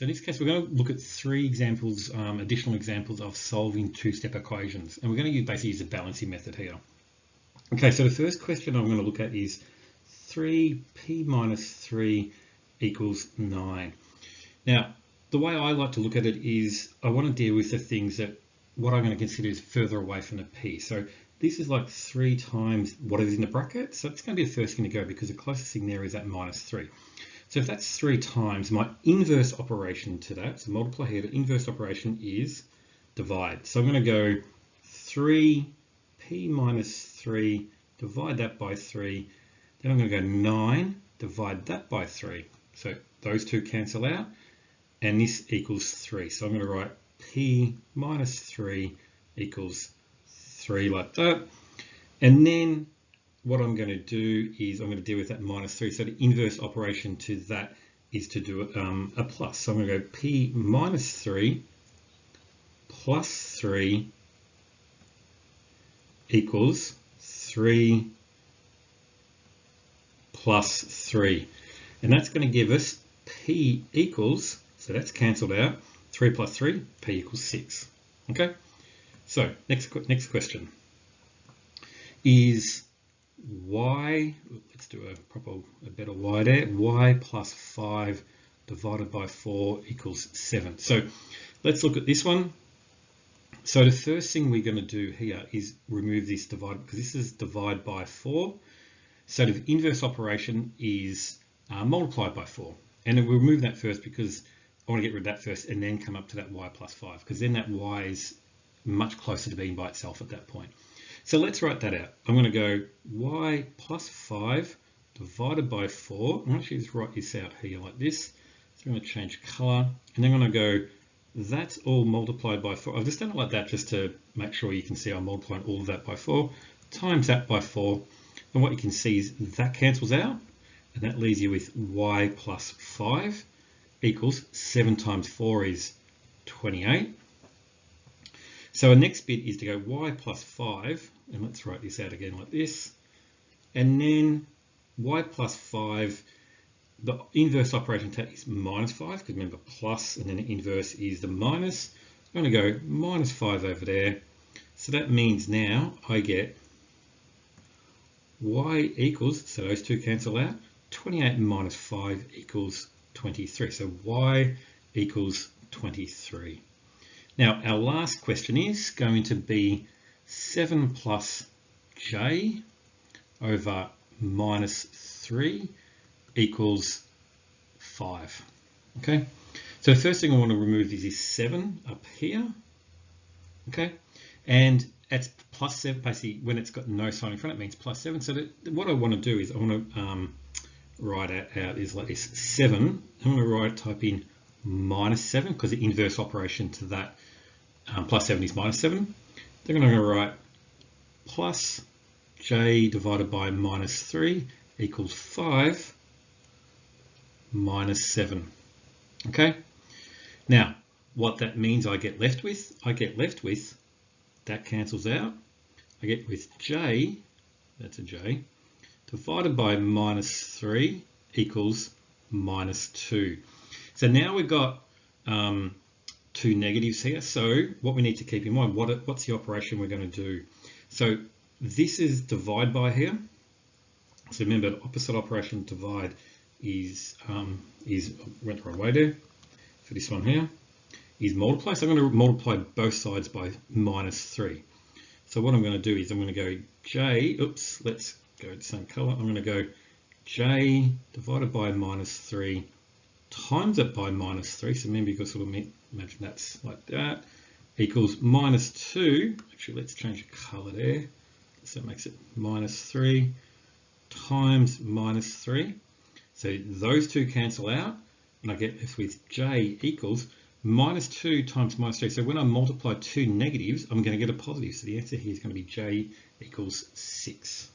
So in this case, we're going to look at three examples, additional examples of solving two-step equations. And we're going to basically use the balancing method here. Okay, so the first question I'm going to look at is 3p minus 3 equals 9. Now, the way I like to look at it is I want to deal with the things that what I'm going to consider is further away from the p. So this is like 3 times whatever's in the bracket. So it's going to be the first thing to go because the closest thing there is at minus 3. So if that's 3 times, my inverse operation to that, so multiply here, the inverse operation is divide. So I'm going to go 3p minus 3, divide that by 3. Then I'm going to go 9, divide that by 3. So those two cancel out, and this equals 3. So I'm going to write p minus 3 equals 3 like that. And then what I'm going to do is I'm going to deal with that minus 3. So the inverse operation to that is to do a plus. So I'm going to go p minus 3 plus 3 equals 3 plus 3. And that's going to give us p equals, so that's cancelled out, 3 plus 3, p equals 6. Okay, so next question is y, let's do a better y there, y plus 5 divided by 4 equals 7. So let's look at this one. So the first thing we're going to do here is remove this divide, because this is divide by 4. So the inverse operation is multiplied by 4. And then we'll remove that first because I want to get rid of that first and then come up to that y plus 5, because then that y is much closer to being by itself at that point. So let's write that out. I'm going to go y plus 5 divided by 4. I'm actually just write this out here like this. So I'm going to change color, and then I'm going to go, that's all multiplied by 4. I've just done it like that just to make sure you can see I'm multiplying all of that by 4, times that by 4. And what you can see is that cancels out, and that leaves you with y plus 5 equals 7 times 4 is 28. So our next bit is to go y plus 5, and let's write this out again like this. And then y plus 5, the inverse operation to that is minus 5, because remember plus, and then the inverse is the minus. I'm going to go minus 5 over there. So that means now I get y equals, so those two cancel out, 28 minus 5 equals 23. So y equals 23. Now our last question is going to be 7 plus j over minus 3 equals 5. Okay, so the first thing I want to remove is this 7 up here. Okay, and that's plus 7, basically when it's got no sign in front it means plus 7. So what I want to do is I want to write out is like this 7. I'm going to type in minus 7 because the inverse operation to that plus 7 is minus 7. Then I'm going to write plus j divided by minus 3 equals 5 minus 7. Okay, now what that means I get left with, that cancels out. I get with j, that's a j, divided by minus 3 equals minus 2. So now we've got two negatives here. So what we need to keep in mind, what's the operation we're going to do? So this is divide by here. So remember, the opposite operation divide is went the wrong way there. For this one here is multiply. So I'm going to multiply both sides by minus 3. So what I'm going to do is I'm going to go j, oops, let's go the same color. I'm going to go j divided by minus 3 times it by minus 3. So remember, you've got to sort of imagine that's like that, equals minus 2. Actually, let's change the color there. So it makes it minus 3 times minus 3. So those two cancel out, and I get this with j equals minus 2 times minus 3. So when I multiply two negatives, I'm going to get a positive. So the answer here is going to be j equals 6.